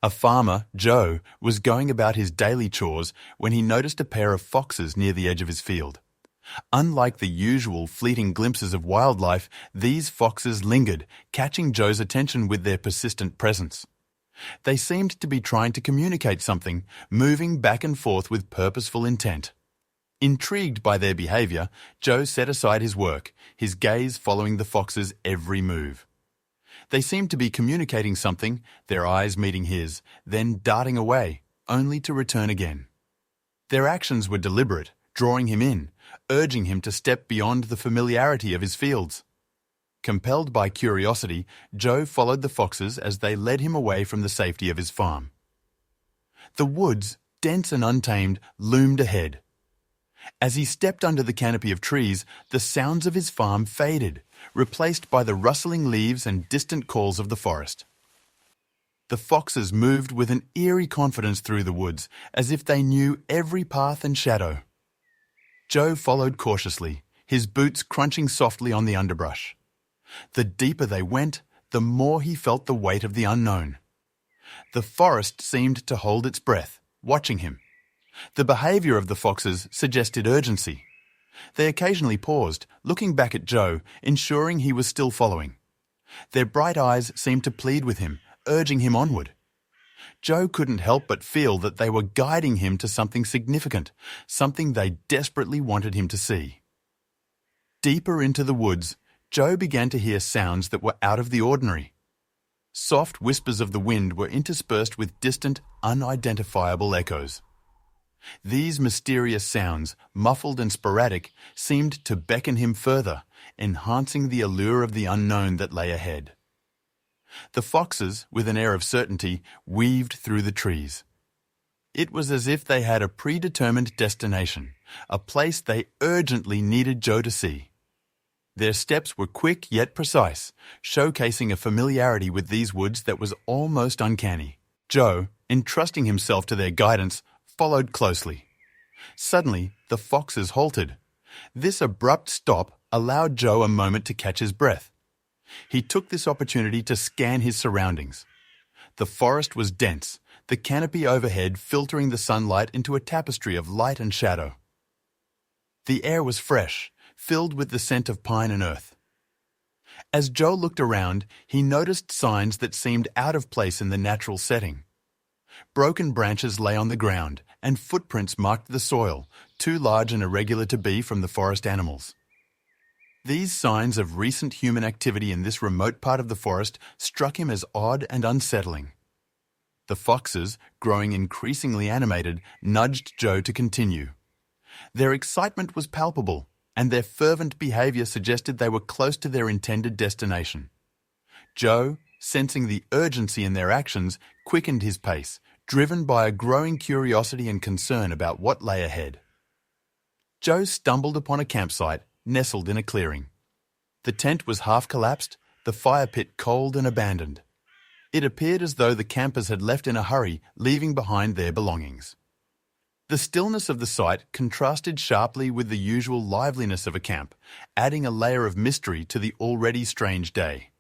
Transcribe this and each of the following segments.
A farmer, Joe, was going about his daily chores when he noticed a pair of foxes near the edge of his field. Unlike the usual fleeting glimpses of wildlife, these foxes lingered, catching Joe's attention with their persistent presence. They seemed to be trying to communicate something, moving back and forth with purposeful intent. Intrigued by their behavior, Joe set aside his work, his gaze following the foxes' every move. They seemed to be communicating something, their eyes meeting his, then darting away, only to return again. Their actions were deliberate, drawing him in, urging him to step beyond the familiarity of his fields. Compelled by curiosity, Joe followed the foxes as they led him away from the safety of his farm. The woods, dense and untamed, loomed ahead. As he stepped under the canopy of trees, the sounds of his farm faded, replaced by the rustling leaves and distant calls of the forest. The foxes moved with an eerie confidence through the woods, as if they knew every path and shadow. Joe followed cautiously, his boots crunching softly on the underbrush. The deeper they went, the more he felt the weight of the unknown. The forest seemed to hold its breath, watching him. The behavior of the foxes suggested urgency. They occasionally paused, looking back at Joe, ensuring he was still following. Their bright eyes seemed to plead with him, urging him onward. Joe couldn't help but feel that they were guiding him to something significant, something they desperately wanted him to see. Deeper into the woods, Joe began to hear sounds that were out of the ordinary. Soft whispers of the wind were interspersed with distant, unidentifiable echoes. These mysterious sounds, muffled and sporadic, seemed to beckon him further, enhancing the allure of the unknown that lay ahead. The foxes, with an air of certainty, weaved through the trees. It was as if they had a predetermined destination, a place they urgently needed Joe to see. Their steps were quick yet precise, showcasing a familiarity with these woods that was almost uncanny. Joe, entrusting himself to their guidance, followed closely. Suddenly, the foxes halted. This abrupt stop allowed Joe a moment to catch his breath. He took this opportunity to scan his surroundings. The forest was dense, the canopy overhead filtering the sunlight into a tapestry of light and shadow. The air was fresh, filled with the scent of pine and earth. As Joe looked around, he noticed signs that seemed out of place in the natural setting. Broken branches lay on the ground, and footprints marked the soil, too large and irregular to be from the forest animals. These signs of recent human activity in this remote part of the forest struck him as odd and unsettling. The foxes, growing increasingly animated, nudged Joe to continue. Their excitement was palpable, and their fervent behavior suggested they were close to their intended destination. Joe, sensing the urgency in their actions, quickened his pace, driven by a growing curiosity and concern about what lay ahead. Joe stumbled upon a campsite, nestled in a clearing. The tent was half collapsed, the fire pit cold and abandoned. It appeared as though the campers had left in a hurry, leaving behind their belongings. The stillness of the site contrasted sharply with the usual liveliness of a camp, adding a layer of mystery to the already strange day.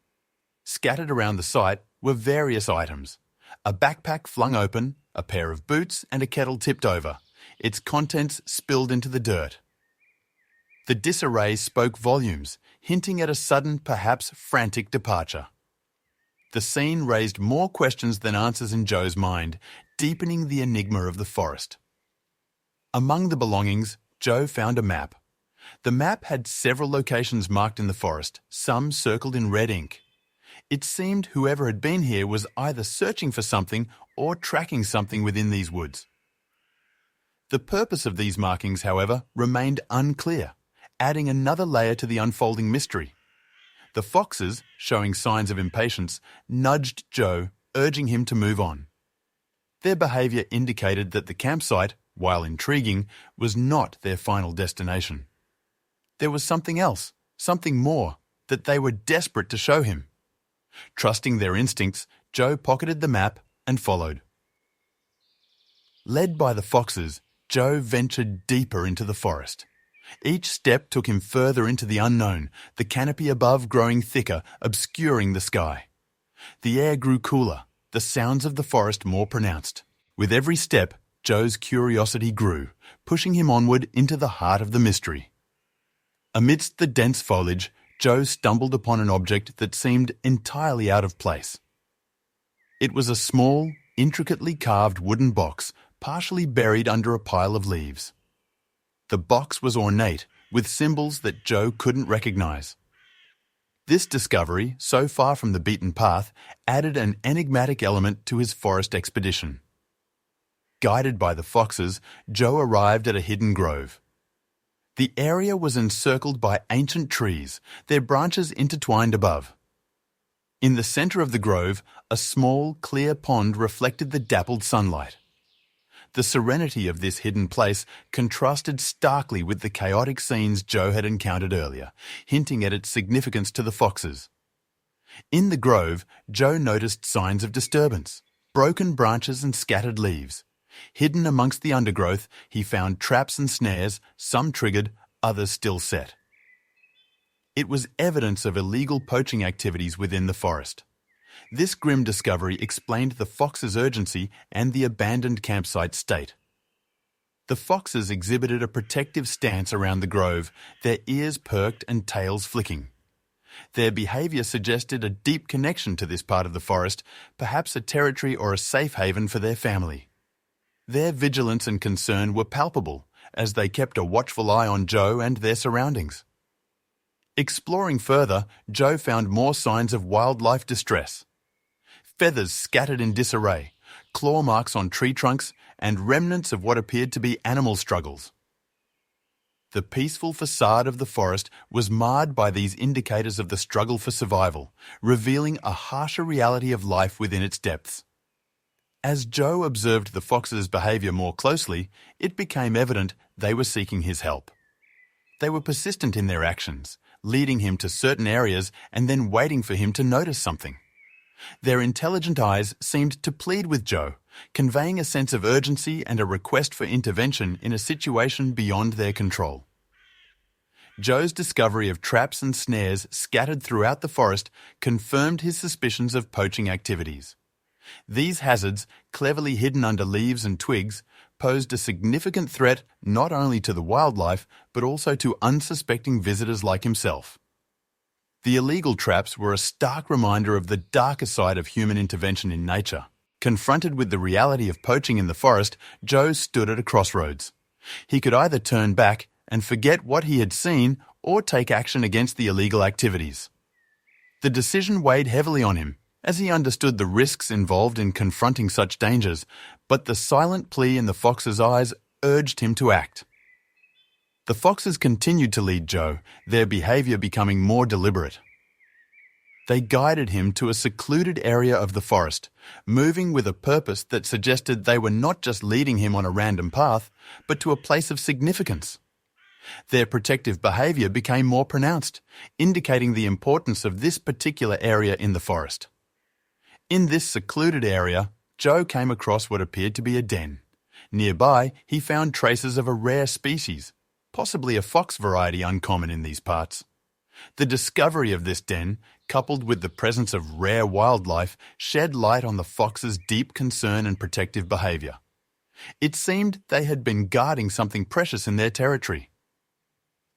Scattered around the site were various items. A backpack flung open, a pair of boots, and a kettle tipped over, its contents spilled into the dirt. The disarray spoke volumes, hinting at a sudden, perhaps frantic departure. The scene raised more questions than answers in Joe's mind, deepening the enigma of the forest. Among the belongings, Joe found a map. The map had several locations marked in the forest, some circled in red ink. It seemed whoever had been here was either searching for something or tracking something within these woods. The purpose of these markings, however, remained unclear, adding another layer to the unfolding mystery. The foxes, showing signs of impatience, nudged Joe, urging him to move on. Their behavior indicated that the campsite, while intriguing, was not their final destination. There was something else, something more, that they were desperate to show him. Trusting their instincts, Joe pocketed the map and followed. Led by the foxes, Joe ventured deeper into the forest. Each step took him further into the unknown, the canopy above growing thicker, obscuring the sky. The air grew cooler, the sounds of the forest more pronounced. With every step, Joe's curiosity grew, pushing him onward into the heart of the mystery. Amidst the dense foliage, Joe stumbled upon an object that seemed entirely out of place. It was a small, intricately carved wooden box, partially buried under a pile of leaves. The box was ornate, with symbols that Joe couldn't recognize. This discovery, so far from the beaten path, added an enigmatic element to his forest expedition. Guided by the foxes, Joe arrived at a hidden grove. The area was encircled by ancient trees, their branches intertwined above. In the center of the grove, a small, clear pond reflected the dappled sunlight. The serenity of this hidden place contrasted starkly with the chaotic scenes Joe had encountered earlier, hinting at its significance to the foxes. In the grove, Joe noticed signs of disturbance, broken branches and scattered leaves. Hidden amongst the undergrowth, he found traps and snares, some triggered, others still set. It was evidence of illegal poaching activities within the forest. This grim discovery explained the foxes' urgency and the abandoned campsite state. The foxes exhibited a protective stance around the grove, their ears perked and tails flicking. Their behavior suggested a deep connection to this part of the forest, perhaps a territory or a safe haven for their family. Their vigilance and concern were palpable as they kept a watchful eye on Joe and their surroundings. Exploring further, Joe found more signs of wildlife distress. Feathers scattered in disarray, claw marks on tree trunks, and remnants of what appeared to be animal struggles. The peaceful facade of the forest was marred by these indicators of the struggle for survival, revealing a harsher reality of life within its depths. As Joe observed the foxes' behavior more closely, it became evident they were seeking his help. They were persistent in their actions, leading him to certain areas and then waiting for him to notice something. Their intelligent eyes seemed to plead with Joe, conveying a sense of urgency and a request for intervention in a situation beyond their control. Joe's discovery of traps and snares scattered throughout the forest confirmed his suspicions of poaching activities. These hazards, cleverly hidden under leaves and twigs, posed a significant threat not only to the wildlife but also to unsuspecting visitors like himself. The illegal traps were a stark reminder of the darker side of human intervention in nature. Confronted with the reality of poaching in the forest, Joe stood at a crossroads. He could either turn back and forget what he had seen or take action against the illegal activities. The decision weighed heavily on him, as he understood the risks involved in confronting such dangers, but the silent plea in the fox's eyes urged him to act. The foxes continued to lead Joe, their behavior becoming more deliberate. They guided him to a secluded area of the forest, moving with a purpose that suggested they were not just leading him on a random path, but to a place of significance. Their protective behavior became more pronounced, indicating the importance of this particular area in the forest. In this secluded area, Joe came across what appeared to be a den. Nearby, he found traces of a rare species, possibly a fox variety uncommon in these parts. The discovery of this den, coupled with the presence of rare wildlife, shed light on the fox's deep concern and protective behavior. It seemed they had been guarding something precious in their territory.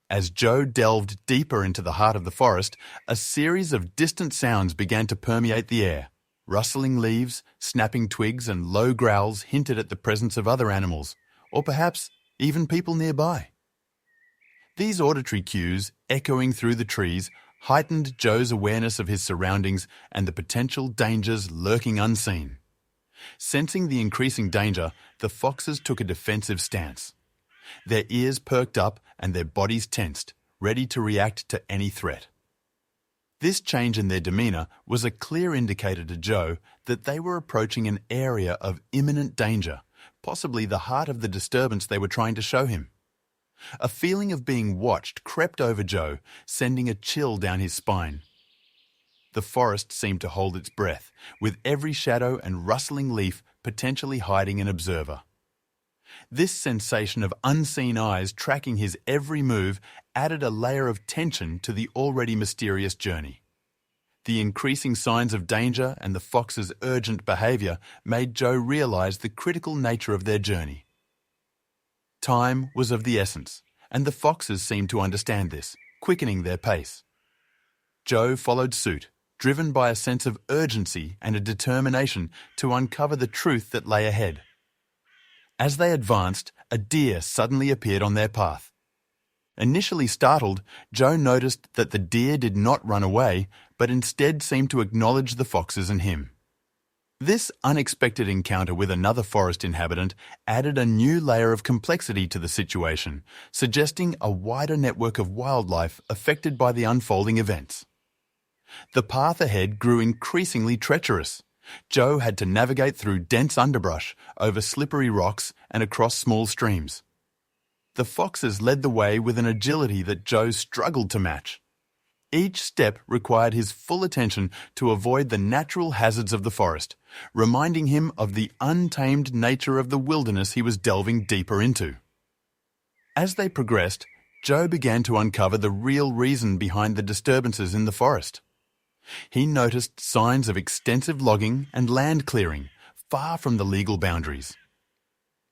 As Joe delved deeper into the heart of the forest, a series of distant sounds began to permeate the air. Rustling leaves, snapping twigs, and low growls hinted at the presence of other animals, or perhaps even people nearby. These auditory cues, echoing through the trees, heightened Joe's awareness of his surroundings and the potential dangers lurking unseen. Sensing the increasing danger, the foxes took a defensive stance. Their ears perked up and their bodies tensed, ready to react to any threat. This change in their demeanor was a clear indicator to Joe that they were approaching an area of imminent danger, possibly the heart of the disturbance they were trying to show him. A feeling of being watched crept over Joe, sending a chill down his spine. The forest seemed to hold its breath, with every shadow and rustling leaf potentially hiding an observer. This sensation of unseen eyes tracking his every move added a layer of tension to the already mysterious journey. The increasing signs of danger and the foxes' urgent behavior made Joe realize the critical nature of their journey. Time was of the essence, and the foxes seemed to understand this, quickening their pace. Joe followed suit, driven by a sense of urgency and a determination to uncover the truth that lay ahead. As they advanced, a deer suddenly appeared on their path. Initially startled, Joe noticed that the deer did not run away, but instead seemed to acknowledge the foxes and him. This unexpected encounter with another forest inhabitant added a new layer of complexity to the situation, suggesting a wider network of wildlife affected by the unfolding events. The path ahead grew increasingly treacherous. Joe had to navigate through dense underbrush, over slippery rocks, and across small streams. The foxes led the way with an agility that Joe struggled to match. Each step required his full attention to avoid the natural hazards of the forest, reminding him of the untamed nature of the wilderness he was delving deeper into. As they progressed, Joe began to uncover the real reason behind the disturbances in the forest. He noticed signs of extensive logging and land clearing, far from the legal boundaries.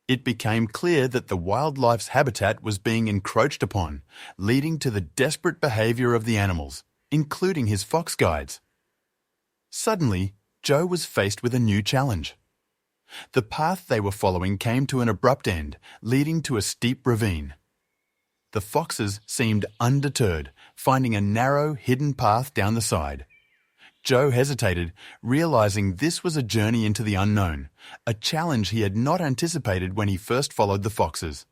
It became clear that the wildlife's habitat was being encroached upon, leading to the desperate behavior of the animals, including his fox guides. Suddenly, Joe was faced with a new challenge. The path they were following came to an abrupt end, leading to a steep ravine. The foxes seemed undeterred, finding a narrow, hidden path down the side. Joe hesitated, realizing this was a journey into the unknown, a challenge he had not anticipated when he first followed the foxes.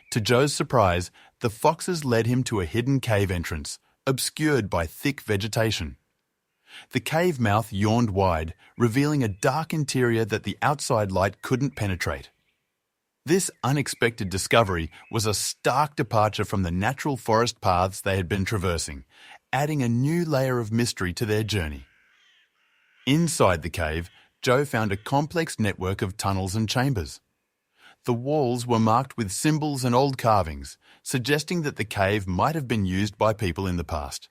To Joe's surprise, the foxes led him to a hidden cave entrance, obscured by thick vegetation. The cave mouth yawned wide, revealing a dark interior that the outside light couldn't penetrate. This unexpected discovery was a stark departure from the natural forest paths they had been traversing, adding a new layer of mystery to their journey. Inside the cave, Joe found a complex network of tunnels and chambers. The walls were marked with symbols and old carvings, suggesting that the cave might have been used by people in the past.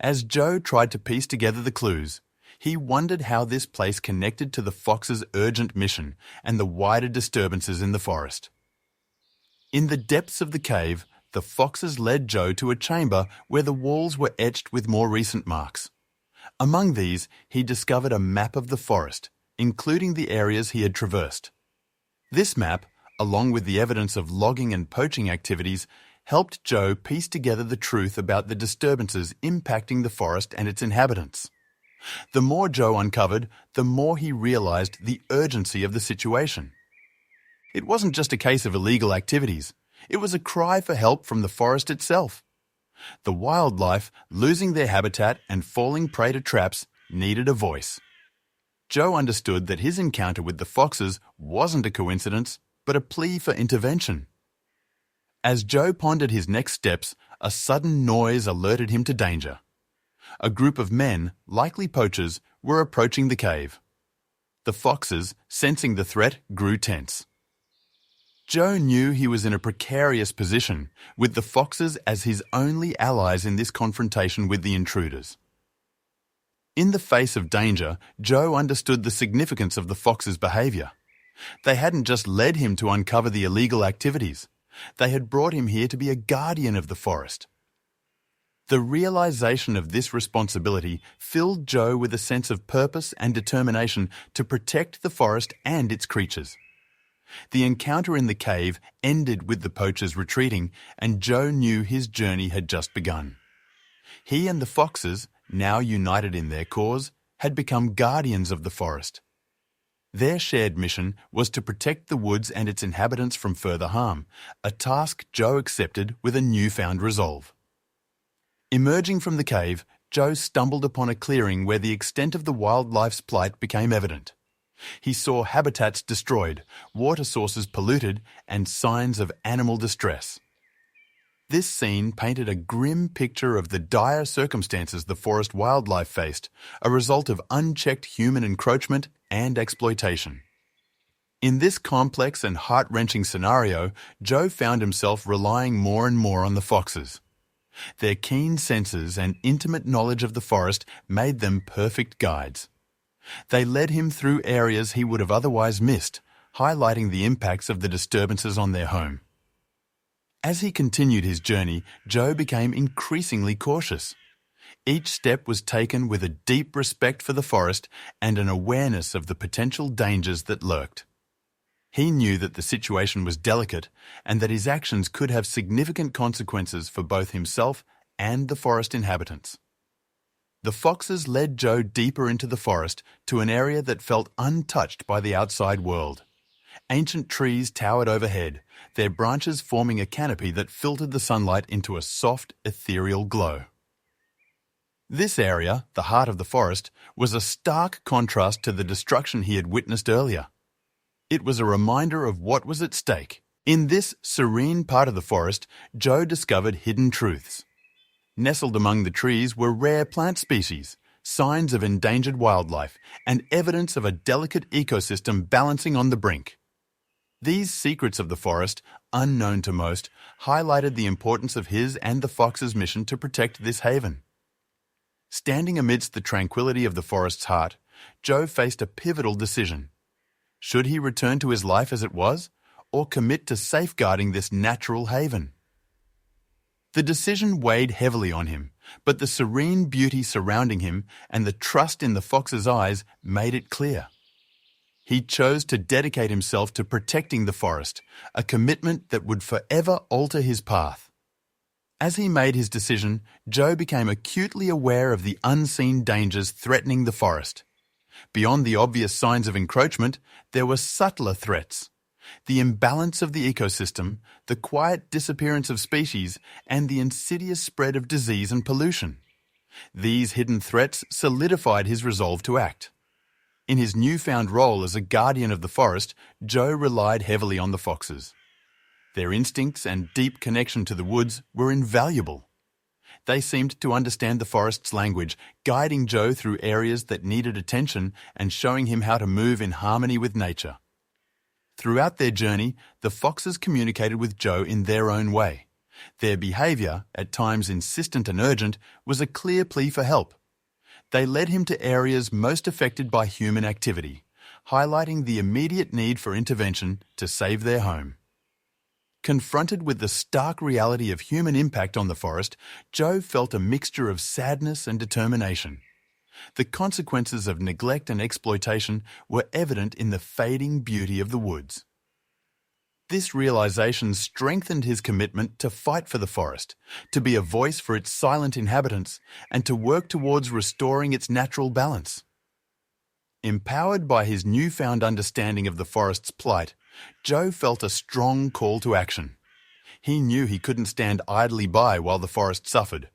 As Joe tried to piece together the clues, he wondered how this place connected to the fox's urgent mission and the wider disturbances in the forest. In the depths of the cave, the foxes led Joe to a chamber where the walls were etched with more recent marks. Among these, he discovered a map of the forest, including the areas he had traversed. This map, along with the evidence of logging and poaching activities, helped Joe piece together the truth about the disturbances impacting the forest and its inhabitants. The more Joe uncovered, the more he realized the urgency of the situation. It wasn't just a case of illegal activities. It was a cry for help from the forest itself. The wildlife, losing their habitat and falling prey to traps, needed a voice. Joe understood that his encounter with the foxes wasn't a coincidence, but a plea for intervention. As Joe pondered his next steps, a sudden noise alerted him to danger. A group of men, likely poachers, were approaching the cave. The foxes, sensing the threat, grew tense. Joe knew he was in a precarious position, with the foxes as his only allies in this confrontation with the intruders. In the face of danger, Joe understood the significance of the foxes' behavior. They hadn't just led him to uncover the illegal activities. They had brought him here to be a guardian of the forest. The realization of this responsibility filled Joe with a sense of purpose and determination to protect the forest and its creatures. The encounter in the cave ended with the poachers retreating, and Joe knew his journey had just begun. He and the foxes, now united in their cause, had become guardians of the forest. Their shared mission was to protect the woods and its inhabitants from further harm, a task Joe accepted with a newfound resolve. Emerging from the cave, Joe stumbled upon a clearing where the extent of the wildlife's plight became evident. He saw habitats destroyed, water sources polluted, and signs of animal distress. This scene painted a grim picture of the dire circumstances the forest wildlife faced, a result of unchecked human encroachment and exploitation. In this complex and heart-wrenching scenario, Joe found himself relying more and more on the foxes. Their keen senses and intimate knowledge of the forest made them perfect guides. They led him through areas he would have otherwise missed, highlighting the impacts of the disturbances on their home. As he continued his journey, Joe became increasingly cautious. Each step was taken with a deep respect for the forest and an awareness of the potential dangers that lurked. He knew that the situation was delicate and that his actions could have significant consequences for both himself and the forest inhabitants. The foxes led Joe deeper into the forest to an area that felt untouched by the outside world. Ancient trees towered overhead, their branches forming a canopy that filtered the sunlight into a soft, ethereal glow. This area, the heart of the forest, was a stark contrast to the destruction he had witnessed earlier. It was a reminder of what was at stake. In this serene part of the forest, Joe discovered hidden truths. Nestled among the trees were rare plant species, signs of endangered wildlife, and evidence of a delicate ecosystem balancing on the brink. These secrets of the forest, unknown to most, highlighted the importance of his and the fox's mission to protect this haven. Standing amidst the tranquility of the forest's heart, Joe faced a pivotal decision. Should he return to his life as it was, or commit to safeguarding this natural haven? The decision weighed heavily on him, but the serene beauty surrounding him and the trust in the fox's eyes made it clear. He chose to dedicate himself to protecting the forest, a commitment that would forever alter his path. As he made his decision, Joe became acutely aware of the unseen dangers threatening the forest. Beyond the obvious signs of encroachment, there were subtler threats. The imbalance of the ecosystem, the quiet disappearance of species, and the insidious spread of disease and pollution. These hidden threats solidified his resolve to act. In his newfound role as a guardian of the forest, Joe relied heavily on the foxes. Their instincts and deep connection to the woods were invaluable. They seemed to understand the forest's language, guiding Joe through areas that needed attention and showing him how to move in harmony with nature. Throughout their journey, the foxes communicated with Joe in their own way. Their behavior, at times insistent and urgent, was a clear plea for help. They led him to areas most affected by human activity, highlighting the immediate need for intervention to save their home. Confronted with the stark reality of human impact on the forest, Joe felt a mixture of sadness and determination. The consequences of neglect and exploitation were evident in the fading beauty of the woods. This realization strengthened his commitment to fight for the forest, to be a voice for its silent inhabitants, and to work towards restoring its natural balance. Empowered by his newfound understanding of the forest's plight, Joe felt a strong call to action. He knew he couldn't stand idly by while the forest suffered.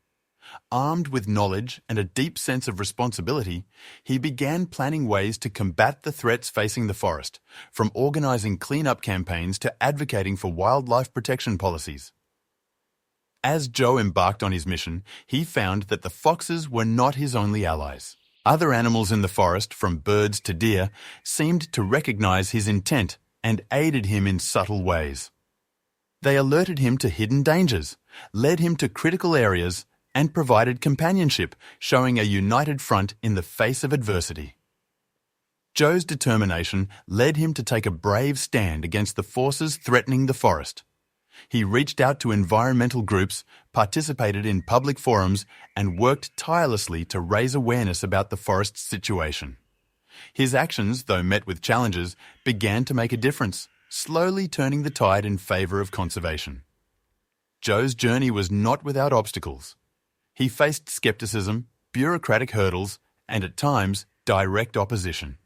Armed with knowledge and a deep sense of responsibility, he began planning ways to combat the threats facing the forest, from organizing cleanup campaigns to advocating for wildlife protection policies. As Joe embarked on his mission, he found that the foxes were not his only allies. Other animals in the forest, from birds to deer, seemed to recognize his intent and aided him in subtle ways. They alerted him to hidden dangers, led him to critical areas, and provided companionship, showing a united front in the face of adversity. Joe's determination led him to take a brave stand against the forces threatening the forest. He reached out to environmental groups, participated in public forums, and worked tirelessly to raise awareness about the forest's situation. His actions, though met with challenges, began to make a difference, slowly turning the tide in favor of conservation. Joe's journey was not without obstacles. He faced skepticism, bureaucratic hurdles, and at times, direct opposition.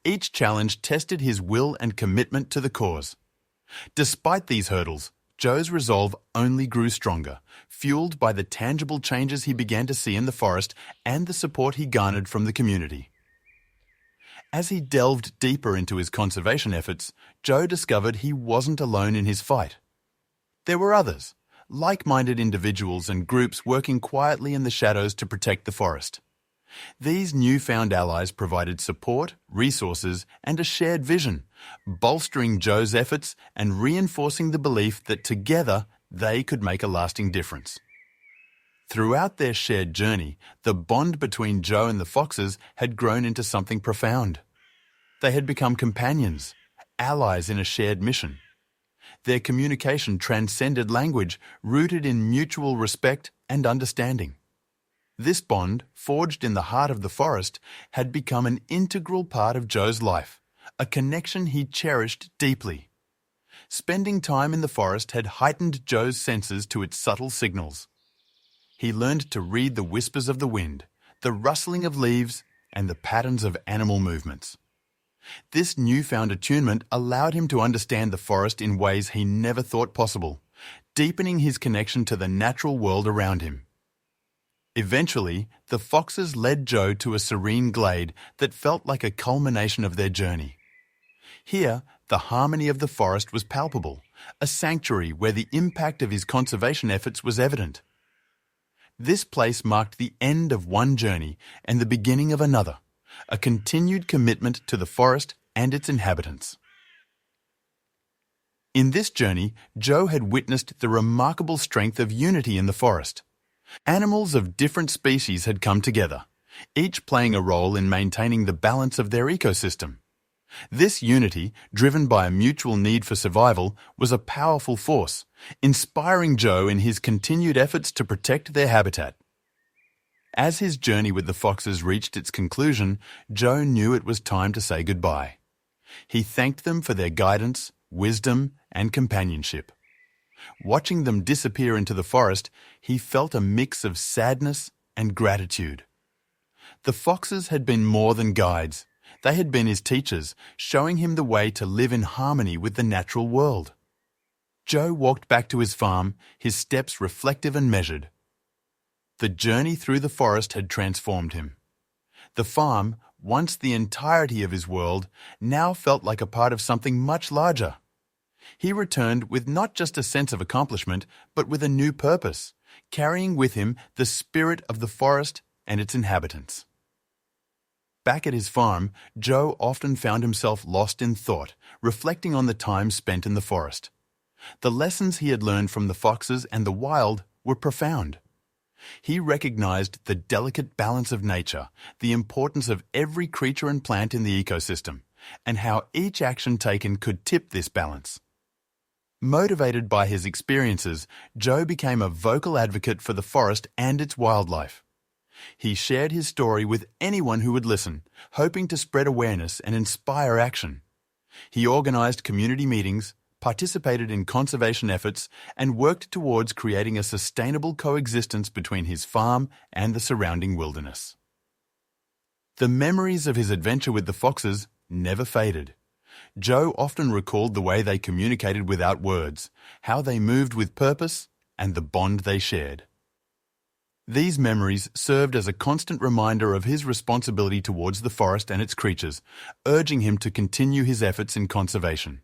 Each challenge tested his will and commitment to the cause. Despite these hurdles, Joe's resolve only grew stronger, fueled by the tangible changes he began to see in the forest and the support he garnered from the community. As he delved deeper into his conservation efforts, Joe discovered he wasn't alone in his fight. There were others, like-minded individuals and groups working quietly in the shadows to protect the forest. These newfound allies provided support, resources, and a shared vision, bolstering Joe's efforts and reinforcing the belief that together they could make a lasting difference. Throughout their shared journey, the bond between Joe and the foxes had grown into something profound. They had become companions, allies in a shared mission. Their communication transcended language, rooted in mutual respect and understanding. This bond, forged in the heart of the forest, had become an integral part of Joe's life, a connection he cherished deeply. Spending time in the forest had heightened Joe's senses to its subtle signals. He learned to read the whispers of the wind, the rustling of leaves, and the patterns of animal movements. This newfound attunement allowed him to understand the forest in ways he never thought possible, deepening his connection to the natural world around him. Eventually, the foxes led Joe to a serene glade that felt like a culmination of their journey. Here, the harmony of the forest was palpable, a sanctuary where the impact of his conservation efforts was evident. This place marked the end of one journey and the beginning of another, a continued commitment to the forest and its inhabitants. In this journey, Joe had witnessed the remarkable strength of unity in the forest. Animals of different species had come together, each playing a role in maintaining the balance of their ecosystem. This unity, driven by a mutual need for survival, was a powerful force, inspiring Joe in his continued efforts to protect their habitat. As his journey with the foxes reached its conclusion, Joe knew it was time to say goodbye. He thanked them for their guidance, wisdom, and companionship. Watching them disappear into the forest, he felt a mix of sadness and gratitude. The foxes had been more than guides. They had been his teachers, showing him the way to live in harmony with the natural world. Joe walked back to his farm, his steps reflective and measured. The journey through the forest had transformed him. The farm, once the entirety of his world, now felt like a part of something much larger. He returned with not just a sense of accomplishment, but with a new purpose, carrying with him the spirit of the forest and its inhabitants. Back at his farm, Joe often found himself lost in thought, reflecting on the time spent in the forest. The lessons he had learned from the foxes and the wild were profound. He recognized the delicate balance of nature, the importance of every creature and plant in the ecosystem, and how each action taken could tip this balance. Motivated by his experiences, Joe became a vocal advocate for the forest and its wildlife. He shared his story with anyone who would listen, hoping to spread awareness and inspire action. He organized community meetings, participated in conservation efforts, and worked towards creating a sustainable coexistence between his farm and the surrounding wilderness. The memories of his adventure with the foxes never faded. Joe often recalled the way they communicated without words, how they moved with purpose, and the bond they shared. These memories served as a constant reminder of his responsibility towards the forest and its creatures, urging him to continue his efforts in conservation.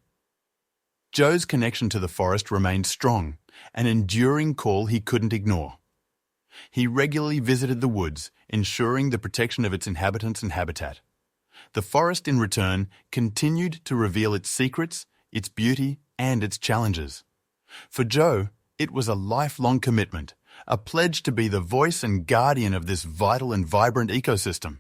Joe's connection to the forest remained strong, an enduring call he couldn't ignore. He regularly visited the woods, ensuring the protection of its inhabitants and habitat. The forest, in return, continued to reveal its secrets, its beauty, and its challenges. For Joe, it was a lifelong commitment, a pledge to be the voice and guardian of this vital and vibrant ecosystem.